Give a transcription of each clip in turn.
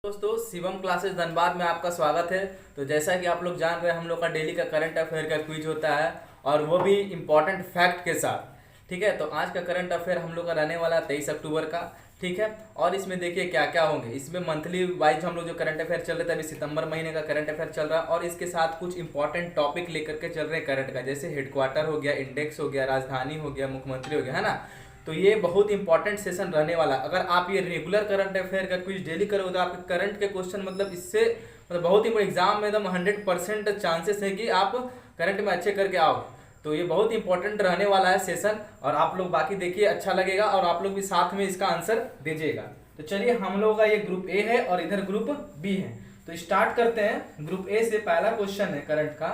दोस्तों शिवम क्लासेस धनबाद में आपका स्वागत है। तो जैसा कि आप लोग जान रहे हैं, हम लोग का डेली का करंट अफेयर का क्विज होता है और वो भी इम्पोर्टेंट फैक्ट के साथ। ठीक है, तो आज का करंट अफेयर हम लोग का रहने वाला है 23 अक्टूबर का। ठीक है, और इसमें देखिए क्या क्या होंगे। इसमें मंथली वाइज हम लोग जो करंट अफेयर चल रहे थे, अभी सितंबर महीने का करंट अफेयर चल रहा है और इसके साथ कुछ इंपॉर्टेंट टॉपिक लेकर के चल रहे हैं करंट का, जैसे हेडक्वार्टर हो गया, इंडेक्स हो गया, राजधानी हो गया, मुख्यमंत्री हो गया, है ना। तो ये बहुत इंपॉर्टेंट सेशन रहने वाला। अगर आप ये रेगुलर करंट अफेयर का क्विज डेली करोगे तो आपके करंट के क्वेश्चन मतलब इससे बहुत ही एग्जाम में एकदम 100% चांसेस है कि आप करंट में अच्छे करके आओ। तो ये बहुत इंपॉर्टेंट रहने वाला है सेशन, और आप लोग बाकी देखिए, अच्छा लगेगा और आप लोग भी साथ में इसका आंसर दीजिएगा। तो चलिए, हम लोग का ये ग्रुप ए है और इधर ग्रुप बी है। तो स्टार्ट करते हैं। ग्रुप ए से पहला क्वेश्चन है करंट का।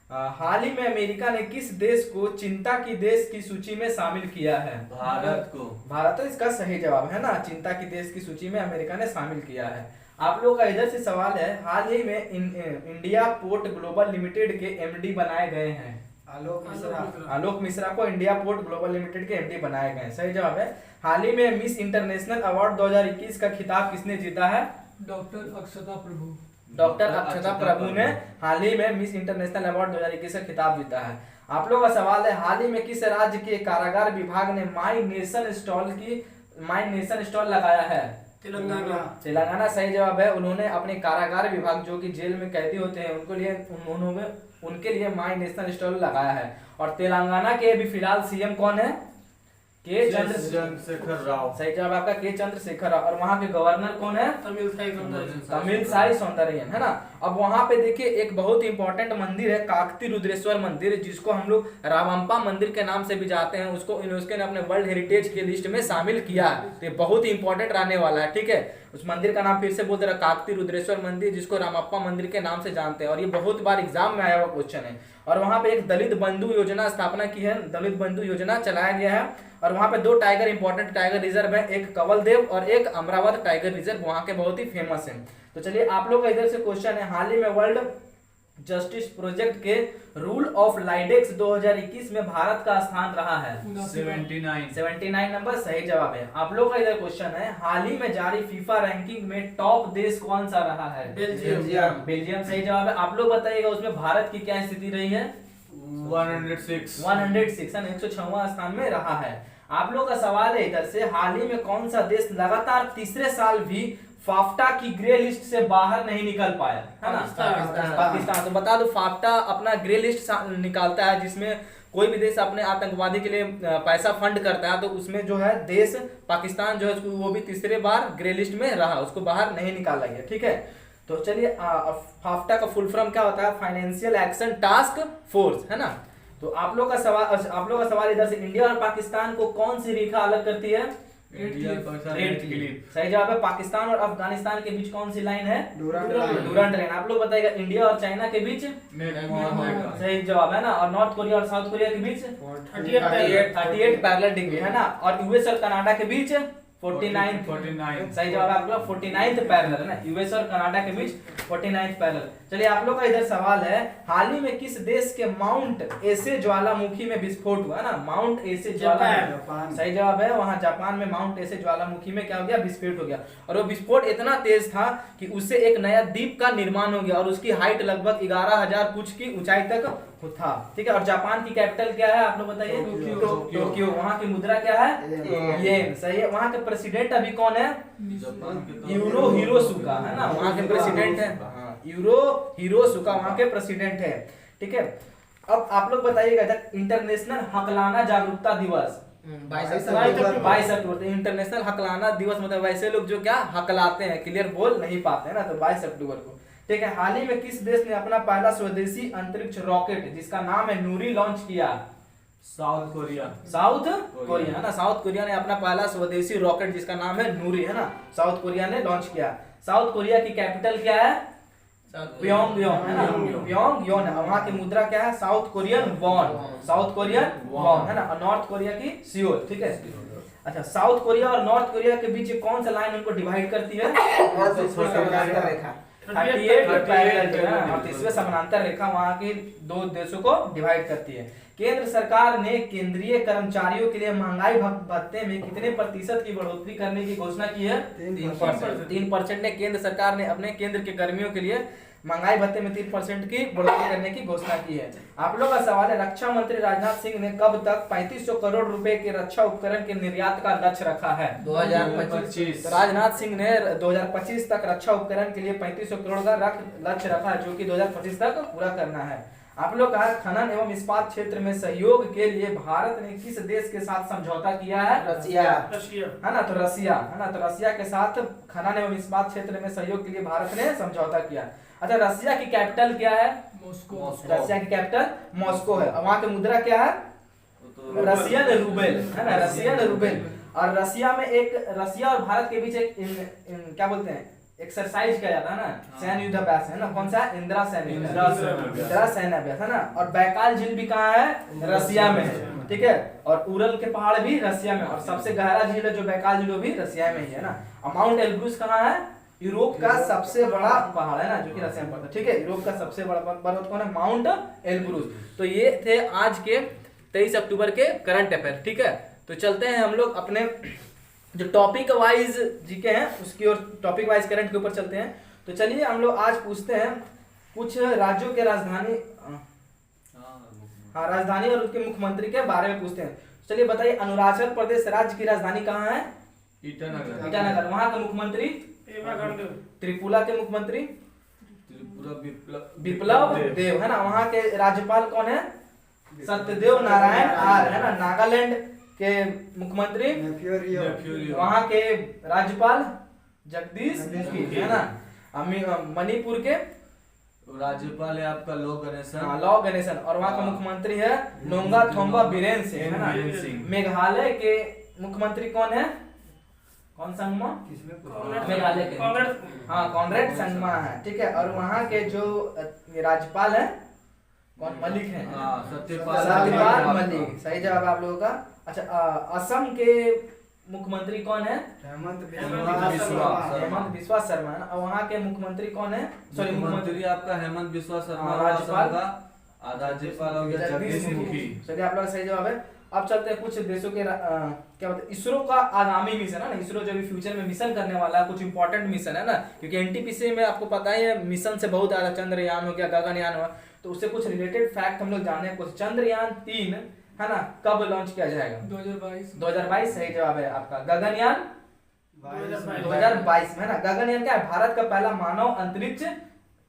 हाल ही में अमेरिका ने किस देश को चिंता की देश की सूची में शामिल किया है? भारत को। भारत तो इसका सही जवाब है ना। चिंता की देश की सूची में अमेरिका ने शामिल किया है। आप लोग का इधर से सवाल है, हाल ही में इंडिया पोर्ट ग्लोबल लिमिटेड के एमडी बनाए गए हैं। आलोक मिश्रा को इंडिया पोर्ट ग्लोबल लिमिटेड के एमडी बनाए गए हैं। सही जवाब है। हाल ही में मिस इंटरनेशनल अवार्ड 2021 का खिताब किसने जीता है? डॉक्टर अक्षता प्रभु। डॉक्टर अक्षता प्रभु ने हाल ही में मिस इंटरनेशनल अवार्ड 2021 का खिताब जीता है। आप लोगों का सवाल है, हाल ही में किस राज्य के कारागार विभाग ने माई नेशन स्टॉल लगाया है? तेलंगाना। तेलंगाना सही जवाब है। उन्होंने अपने कारागार विभाग, जो कि जेल में कैदी होते हैं, उनके लिए माई नेशनल स्टॉल लगाया है। और तेलंगाना के अभी फिलहाल सीएम कौन है? के चंद्रशेखर राव। सही जवाब आपका के चंद्रशेखर राव। और वहाँ के गवर्नर कौन है? तमिलसाई सौंदरराजन, है ना। अब वहाँ पे देखिए एक बहुत इंपॉर्टेंट मंदिर है, काकती रुद्रेश्वर मंदिर, जिसको हम लोग रामप्पा मंदिर के नाम से भी जाते हैं। उसको यूनेस्को ने अपने वर्ल्ड हेरिटेज के लिस्ट में शामिल किया है। तो ये बहुत ही इंपॉर्टेंट रहने वाला है। ठीक है, उस मंदिर का नाम फिर से बोल दे रहा, काकती रुद्रेश्वर मंदिर, जिसको रामप्पा मंदिर के नाम से जानते हैं। और ये बहुत बार एग्जाम में आया हुआ क्वेश्चन है। और वहाँ पे एक दलित बंधु योजना स्थापना की है, दलित बंधु योजना चलाया गया है। और वहाँ पे 2 टाइगर इंपॉर्टेंट टाइगर रिजर्व है, एक कंवल देव और एक अमरावत टाइगर रिजर्व, वहाँ के बहुत ही फेमस है। तो चलिए, आप लोग का इधर से क्वेश्चन है, हाल ही में वर्ल्ड जस्टिस प्रोजेक्ट के रूल ऑफ लाइडेक्स 2021 में भारत का स्थान रहा है 79 नंबर सही जवाब है। आप लोग का इधर क्वेश्चन है, हाल ही में जारी फीफा रैंकिंग में टॉप देश कौन सा रहा है? बेल्जियम सही जवाब है। आप लोग बताइएगा उसमें भारत की क्या स्थिति रही है? 106 106वां स्थान में रहा है। आप लोग का सवाल है इधर से, हाल ही में कौन सा देश लगातार तीसरे साल भी फाफ्टा की ग्रे लिस्ट से बाहर नहीं निकल पाया? है ना, पाकिस्तान। तो बता दो, फाफ्टा अपना ग्रे लिस्ट निकालता है, जिसमें कोई भी देश अपने आतंकवादी के लिए पैसा फंड करता है। तो उसमें जो है देश पाकिस्तान जो है, वो भी तीसरे बार ग्रे लिस्ट में रहा, उसको बाहर नहीं निकाला गया। ठीक है, तो चलिए, फाफ्टा का फुल फॉर्म क्या होता है? फाइनेंशियल एक्शन टास्क फोर्स, है ना। तो आप लोग का सवाल इधर से, इंडिया और पाकिस्तान को कौन सी रेखा अलग करती है? रेड क्लिफ सही जवाब है। पाकिस्तान और अफगानिस्तान के बीच कौन सी लाइन है? डूरांड लाइन। आप लोग बताइएगा, इंडिया और चाइना के बीच? सही जवाब है ना। और नॉर्थ कोरिया और साउथ कोरिया के बीच 38 पैरेलल डिग्री, है ना। और यूएस और कनाडा के बीच 49 सही जवाब है आपका 49th पैरेलल, है ना। यूएस और कनाडा के बीच 49th पैरेलल। चलिए, आप लोग का इधर सवाल है, हाल ही में किस देश के माउंट एसे ज्वालामुखी में विस्फोट हुआ? है ना, माउंट एसे ज्वालामुखी सही जवाब है। वहां जापान में माउंट एसे ज्वालामुखी में क्या हो गया? विस्फोट हो गया। और वो विस्फोट इतना तेज था कि उससे एक नया द्वीप का निर्माण हो गया और उसकी हाइट लगभग 11,000 कुछ की ऊंचाई तक था। ठीक है, और जापान की कैपिटल क्या है? आप लोग बताइए। टोक्यो। वहाँ की मुद्रा क्या है? येन सही है। वहाँ के प्रेसिडेंट अभी कौन है? यूरो हिरोशुका, है ना, वहाँ के प्रेसिडेंट है। यूरो हिरोशुका वहाँ के प्रेसिडेंट है। ठीक है, अब आप लोग बताइएगा, इंटरनेशनल हकलाना जागरूकता दिवस 22 अक्टूबर। इंटरनेशनल हकलाना दिवस मतलब वैसे लोग जो क्या हकलाते हैं, क्लियर बोल नहीं पाते हैं ना, तो 22 अक्टूबर को। ठीक है, हाल ही में किस देश ने अपना पहला स्वदेशी अंतरिक्ष रॉकेट, जिसका नाम है नूरी, लॉन्च किया? साउथ कोरिया, है ना। साउथ कोरिया ने अपना पहला स्वदेशी रॉकेट, जिसका नाम है नूरी, है ना, साउथ कोरिया ने लॉन्च किया। साउथ कोरिया की कैपिटल क्या है? प्योंगयांग, है ना, प्योंगयांग। वहाँ की मुद्रा क्या है? साउथ कोरियन वॉन, है ना। और नॉर्थ कोरिया की सियोल। ठीक है, अच्छा, साउथ कोरिया और नॉर्थ कोरिया के बीच कौन सा लाइन उनको डिवाइड करती है? 38 पैरेलल जो है और तीसरे समानांतर रेखा वहां की दो देशों को डिवाइड करती है। केंद्र सरकार ने केंद्रीय कर्मचारियों के लिए महंगाई भत्ते में कितने प्रतिशत की बढ़ोतरी करने की घोषणा की है? 3% ने केंद्र सरकार ने अपने केंद्र के कर्मियों के लिए महंगाई भत्ते में 3% की बढ़ोतरी करने की घोषणा की है। आप लोग का सवाल है, रक्षा मंत्री राजनाथ सिंह ने कब तक 3500 करोड़ रुपए के रक्षा उपकरण के निर्यात का लक्ष्य रखा है? 2025। तो राजनाथ सिंह ने 2025 तक रक्षा उपकरण के लिए 3500 करोड़ का लक्ष्य रखा है, जो कि 2025 तक पूरा करना है। आप लोग का खनन एवं इस्पात क्षेत्र में सहयोग के लिए भारत ने किस देश के साथ समझौता किया है? रसिया है ना, तो रसिया है ना, तो रसिया के साथ खनन एवं इस्पात क्षेत्र में सहयोग के लिए भारत ने समझौता किया। अच्छा, रसिया की कैपिटल क्या है? मॉस्को। रसिया की कैपिटल मॉस्को है और वहाँ की मुद्रा क्या है? रसियन रूबेल है ना, रसियन रूबेल। और रसिया में रसिया और भारत के बीच एक क्या बोलते हैं, एक्सरसाइज किया जाता है ना, सैन्य युद्ध अभ्यास है ना, कौन सा? इंदिरा सैन्य अभ्यास है ना। और बैकाल झील भी कहाँ है? रसिया में है, ठीक है। और उरल के पहाड़ भी रसिया में, और सबसे गहरा झील है जो बैकाल झील, वो भी रसिया में ही है ना। और माउंट एल्ब्रूस कहाँ है? यूरोप का सबसे बड़ा पहाड़ है ना, जो कि रसिया में पड़ता है, ठीक है। यूरोप का सबसे बड़ा पर्वत कौन है? Mount Elbrus. तो ये थे आज के 23 अक्टूबर के करंट अफेयर, ठीक है। तो चलते हैं हम लोग अपने जो टॉपिक वाइज जीके हैं उसकी और टॉपिक वाइज करंट के ऊपर चलते हैं। तो चलिए हम लोग आज पूछते हैं कुछ राज्यों के राजधानी, हाँ, राजधानी और उसके मुख्यमंत्री के बारे में पूछते हैं। चलिए बताइए, अरुणाचल प्रदेश राज्य की राजधानी कहाँ है? ईटानगर। वहाँ का मुख्यमंत्री? त्रिपुरा के मुख्यमंत्री? विप्लव देव है ना। वहाँ के राज्यपाल कौन है? सत्यदेव नारायण आर्य है ना। नागालैंड के मुख्यमंत्री? वहाँ के राज्यपाल जगदीश मुखी है ना। मणिपुर के राज्यपाल है आपका लॉ गणेशन। लॉ गणेशन। और वहाँ का मुख्यमंत्री है नोंगा थोंबा बीरेन सिंह है ना। मेघालय के मुख्यमंत्री कौन है? कौन संगमा? मेघालय के, हाँ, कॉनरेड संगमा है, ठीक है। और वहाँ के जो राज्यपाल है कौन? मलिक है, सत्यपाल मलिक, सही जवाब आप लोगों का। अच्छा, असम के मुख्यमंत्री कौन है? हेमंत बिस्वा शर्मा है ना। और वहाँ के मुख्यमंत्री कौन है? सॉरी, मुख्यमंत्री आपका हेमंत बिस्वा शर्मा। राज्यपाल हो गया जगदीश मुखी। चलिए आप लोग सही जवाब है। अब चलते हैं कुछ देशों के क्या बोलते हैं, इसरो का आगामी मिशन है ना। इसरो जो भी फ्यूचर में मिशन करने वाला है, कुछ इंपॉर्टेंट मिशन है ना, क्योंकि एनटीपीसी में आपको पता ही है मिशन से बहुत ज्यादा, चंद्रयान हो गया, गगनयान हुआ, तो उससे कुछ रिलेटेड फैक्ट हम लोग जाने। कुछ चंद्रयान 3 है ना, कब लॉन्च किया जाएगा? 2022 सही जवाब है आपका। गगनयान 2022 में है ना। गगनयान क्या है? भारत का पहला मानव अंतरिक्ष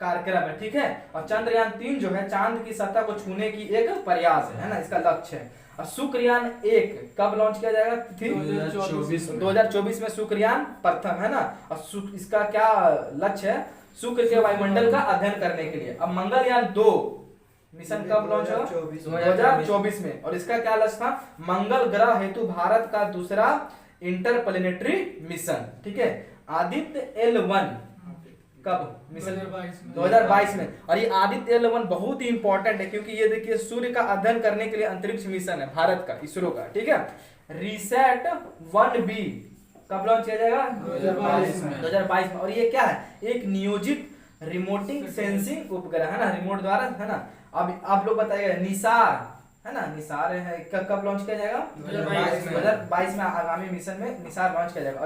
कार्यक्रम है, ठीक है। और चंद्रयान 3 जो है चांद की सतह को छूने की एक प्रयास है ना, इसका लक्ष्य है। और शुक्रयान 1 कब लॉन्च किया जाएगा? 2024 में शुक्रयान प्रथम है ना। और इसका क्या लक्ष्य है? शुक्र के वायुमंडल का अध्ययन करने के लिए। अब मंगलयान 2 मिशन कब लॉन्च होगा? 2024 में। और इसका क्या लक्ष्य था? मंगल ग्रह हेतु भारत का दूसरा इंटरप्लेनेटरी मिशन, ठीक है। आदित्य L1 कब मिशन? 2022 में। और ये आदित्य L1 बहुत ही इंपॉर्टेंट है, क्योंकि ये देखिए सूर्य का अध्ययन करने के लिए अंतरिक्ष मिशन है भारत का, इसरो का, ठीक है। रिसेट 1B कब लॉन्च किया जाएगा? 2022 में। और ये क्या है? एक नियोजित रिमोटिंग सेंसिंग उपग्रह है ना, रिमोट द्वारा है ना। अब आप लोग बताइएगा, निसार है ना, निसार है कब लॉन्च किया जाएगा? 2022 में। आगामी मिशन में निसार लॉन्च किया जाएगा।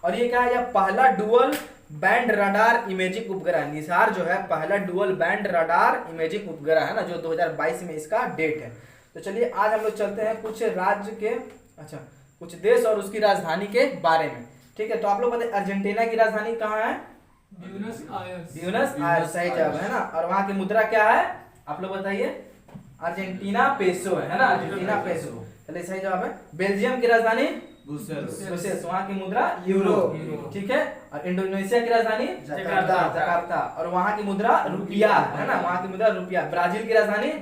और ये क्या है? यह पहला डुअल बैंड रडार इमेजिंग उपग्रह। निसार जो है पहला डुअल बैंड रडार इमेजिंग उपग्रह है ना, जो 2022 में इसका डेट है। तो चलिए आज हम लोग चलते हैं कुछ राज्य के, अच्छा, कुछ देश और उसकी राजधानी के बारे में, ठीक है। तो आप लोग बताइए, अर्जेंटीना की राजधानी कहाँ है? ब्यूनस आयर्स, सही जवाब है ना। और वहाँ की मुद्रा क्या है? आप लोग बताइए। अर्जेंटीना पेसो है ना, अर्जेंटीना पेसो, चलिए सही जवाब है। बेल्जियम की राजधानी? ब्रुसेल्स, वहाँ की मुद्रा यूरो, ठीक है। और इंडोनेशिया की राजधानी? जकार्ता। और वहाँ की मुद्रा रुपया है ना, वहाँ की मुद्रा रुपया। ब्राजील की राजधानी?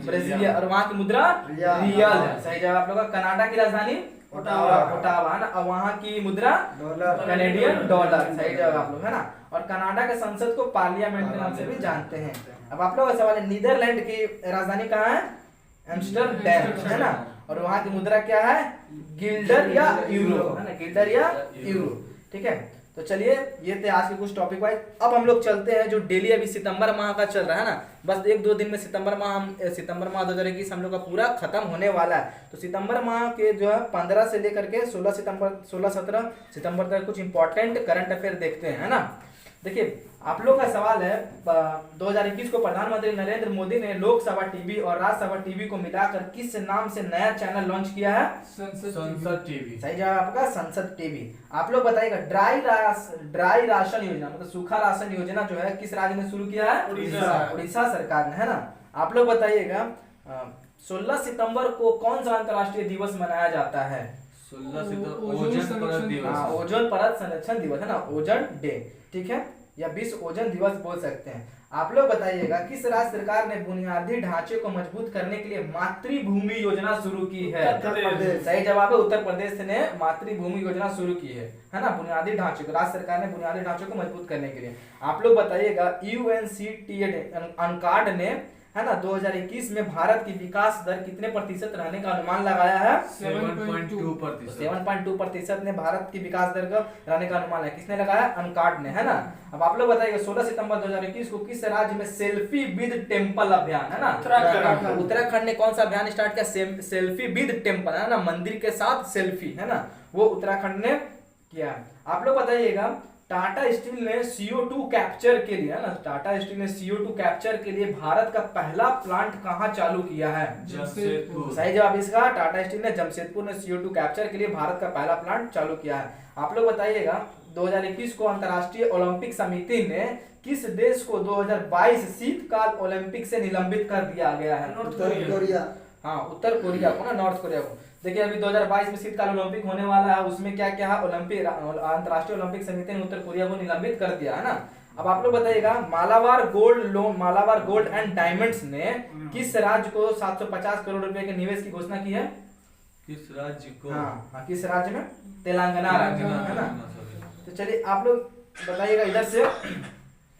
ब्राजीलिया। और वहाँ की मुद्रा रियल, सही जवाब आप लोग का। कनाडा की राजधानी? ओटावा है ना। और वहाँ की मुद्रा कैनेडियन डॉलर, सही जवाब आप लोग है ना। और कनाडा के संसद को पार्लियामेंट के नाम से भी जानते हैं। अब आप लोग का सवाल है, नीदरलैंड की राजधानी कहाँ है? एम्स्टर्डम है ना। और वहाँ की मुद्रा क्या है? गिल्डर या यूरो है ना, गिल्डर या यूरो, ठीक है। तो चलिए ये थे आज के कुछ टॉपिक वाइज। अब हम लोग चलते हैं जो डेली अभी सितंबर माह का चल रहा है ना, बस 1-2 दिन में सितंबर माह 2021 हम लोग का पूरा खत्म होने वाला है। तो सितंबर माह के जो है 15 से लेकर के 16-17 सितंबर तक कुछ इंपॉर्टेंट करंट अफेयर देखते हैं, है ना। देखिए आप लोग का सवाल है 2021 को प्रधानमंत्री नरेंद्र मोदी ने लोकसभा टीवी और राज्यसभा टीवी को मिलाकर किस नाम से नया चैनल लॉन्च किया है? संसद टीवी। सही जवाब आपका संसद टीवी। आप लोग बताइएगा ड्राई राशन योजना मतलब सूखा राशन योजना जो है किस राज्य ने शुरू किया है? उड़ीसा सरकार ने, है ना। आप लोग बताइएगा 16 सितंबर को कौन सा अंतर्राष्ट्रीय दिवस मनाया जाता है? 16 सितंबर ओजोन परत दिवस। ओजोन परत संरक्षण दिवस, है ना, ओजोन डे, ठीक है, या विश्व ओजोन दिवस बोल सकते हैं। आप लोग बताइएगा किस राज्य सरकार ने बुनियादी ढांचे को मजबूत करने के लिए मातृभूमि योजना शुरू की है? सही जवाब है उत्तर प्रदेश ने मातृभूमि योजना शुरू की है ना। बुनियादी ढांचे को राज्य सरकार ने बुनियादी ढांचे को मजबूत करने के लिए। आप लोग बताइएगा UNCTAD ने, है ना, 2021 में भारत की विकास दर कितने प्रतिशत रहने का अनुमान लगाया है? 7.2% ने भारत की विकास दर का रहने का अनुमान है। किसने लगाया? अनकार्ड ने, है ना। अब आप लोग बताइए 16 सितंबर 2021 को किस राज्य में सेल्फी विद टेम्पल अभियान, है ना, उत्तराखंड ने कौन सा अभियान स्टार्ट किया? सेल्फी विद टेम्पल, है ना, मंदिर के साथ सेल्फी, है ना, वो उत्तराखंड ने किया। आप लोग बताइएगा टाटा स्टील ने CO2 कैप्चर के लिए, है ना, टाटा स्टील ने CO2 कैप्चर के लिए भारत का पहला प्लांट कहां चालू किया है? जमशेदपुर। सही जवाब इसका टाटा स्टील ने जमशेदपुर में CO2 कैप्चर के लिए भारत का पहला प्लांट चालू किया है। आप लोग बताइएगा 2021 को अंतर्राष्ट्रीय ओलंपिक समिति ने किस देश को 2022 शीतकाल ओलंपिक से निलंबित कर दिया गया है? उत्तर कोरिया। हाँ, उत्तर कोरिया को ना, नॉर्थ कोरिया को। देखिए अभी 2022 में शीतकाल ओलंपिक होने वाला है, उसमें क्या क्या है? अंतर्राष्ट्रीय ओलंपिक समिति ने उत्तर कोरिया को निलंबित कर दिया, है ना। अब आप लोग बताइएगा मालाबार गोल्ड एंड डायमंड्स ने किस राज्य को 750 करोड़ रुपए के निवेश की घोषणा की है? किस राज्य को? हाँ, किस राज्य में? तेलंगाना राज्य में, है ना। तो चलिए आप लोग बताइएगा इधर से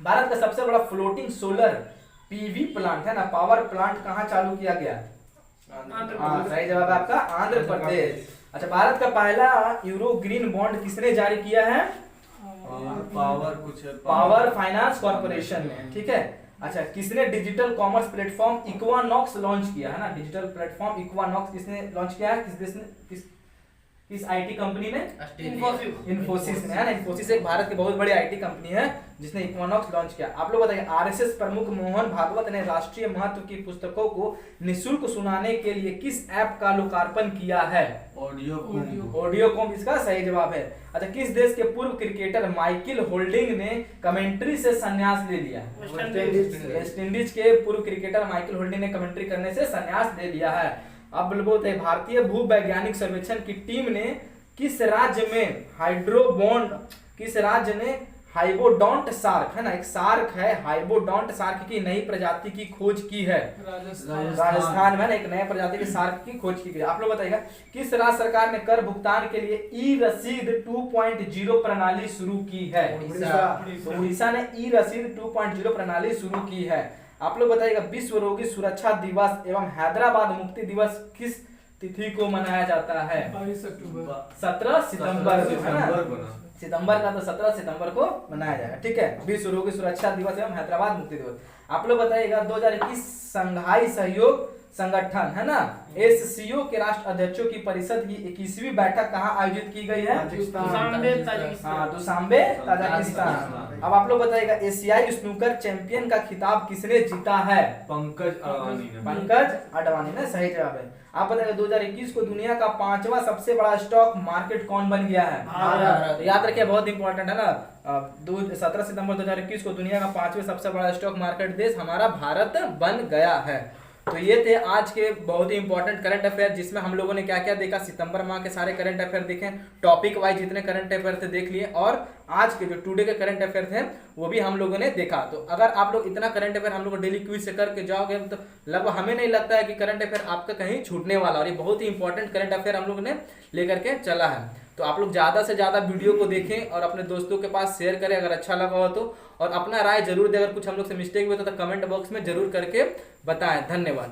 भारत का सबसे बड़ा फ्लोटिंग सोलर PV प्लांट, है ना, पावर प्लांट कहाँ चालू किया गया? सही जवाब आपका आंध्र प्रदेश। अच्छा, भारत का पहला यूरो ग्रीन बॉन्ड किसने जारी किया है? पावर फाइनेंस कॉर्पोरेशन ने, ठीक है। अच्छा, किसने डिजिटल कॉमर्स प्लेटफॉर्म इक्वानॉक्स लॉन्च किया, है ना? डिजिटल प्लेटफॉर्म इक्वानॉक्स किसने लॉन्च किया है? किस देश ने, किस IT कंपनी ने? इन्फोसिस ने, है ना। इन्फोसिस एक भारत की बहुत बड़ी IT कंपनी है जिसने इक्वानॉक्स लॉन्च किया। आप लोग बताइए RSS प्रमुख मोहन भागवत ने राष्ट्रीय महत्व की पुस्तकों को निःशुल्क सुनाने के लिए किस ऐप का लोकार्पण किया है? ऑडियोकॉम इसका सही जवाब है। अच्छा, किस देश के पूर्व क्रिकेटर माइकल होल्डिंग ने कमेंट्री से संन्यास ले लिया? वेस्ट इंडीज के पूर्व क्रिकेटर माइकल होल्डिंग ने कमेंट्री करने से संन्यास ले लिया है। अब बोलते हैं भारतीय भूवैज्ञानिक सर्वेक्षण की टीम ने किस राज्य में हाइबोडोंट शार्क, है ना, एक शार्क है हाइबोडोंट शार्क की नई प्रजाति की खोज की है? राजस्थान में ना एक नए प्रजाति के शार्क की खोज की गई। आप लोग बताइएगा किस राज्य सरकार ने कर भुगतान के लिए ई-रसीद 2.0 प्रणाली शुरू की है? उड़ीसा ने ई-रसीद 2.0 प्रणाली शुरू की है। आप लोग बताइएगा विश्व रोगी सुरक्षा दिवस एवं हैदराबाद मुक्ति दिवस किस तिथि को मनाया जाता है? 17 सितंबर, है ना। सितंबर का तो 17 सितंबर को मनाया जाएगा, ठीक है। विश्व रोगी सुरक्षा दिवस एवं हैदराबाद मुक्ति दिवस। आप लोग बताइएगा 2021 संघाई सहयोग संगठन, है ना, SCO के राष्ट्र अध्यक्षों की परिषद की 21वीं बैठक कहाँ आयोजित की गई है? Dushanbe, Tajikistan. अब आप लोग बताइएगा एशियाई स्नूकर चैंपियन का खिताब किसने जीता है? पंकज अडवाणी ने, सही जवाब है। आप बताइए 2021 को दुनिया का 5वां सबसे बड़ा स्टॉक मार्केट कौन बन गया है? भारत। याद रखिए बहुत इंपॉर्टेंट है ना, 17 सितंबर 2021 को दुनिया का 5वें सबसे बड़ा स्टॉक मार्केट देश हमारा भारत बन गया है। तो ये थे आज के बहुत ही इंपॉर्टेंट करंट अफेयर जिसमें हम लोगों ने क्या क्या देखा, सितंबर माह के सारे करंट अफेयर देखे, टॉपिक वाइज जितने करंट अफेयर थे देख लिए, और आज के जो टुडे के करंट अफेयर थे वो भी हम लोगों ने देखा। तो अगर आप लोग इतना करंट अफेयर हम लोग डेली क्विज से करके जाओगे तो लगभग हमें नहीं लगता है कि करंट अफेयर आपका कहीं छूटने वाला, और ये बहुत ही इंपॉर्टेंट करंट अफेयर हम लोग ने लेकर के चला है। तो आप लोग ज्यादा से ज्यादा वीडियो को देखें और अपने दोस्तों के पास शेयर करें अगर अच्छा लगा हो तो, और अपना राय जरूर दें। अगर कुछ हम लोग से मिस्टेक हुए तो कमेंट बॉक्स में जरूर करके बताएं। धन्यवाद।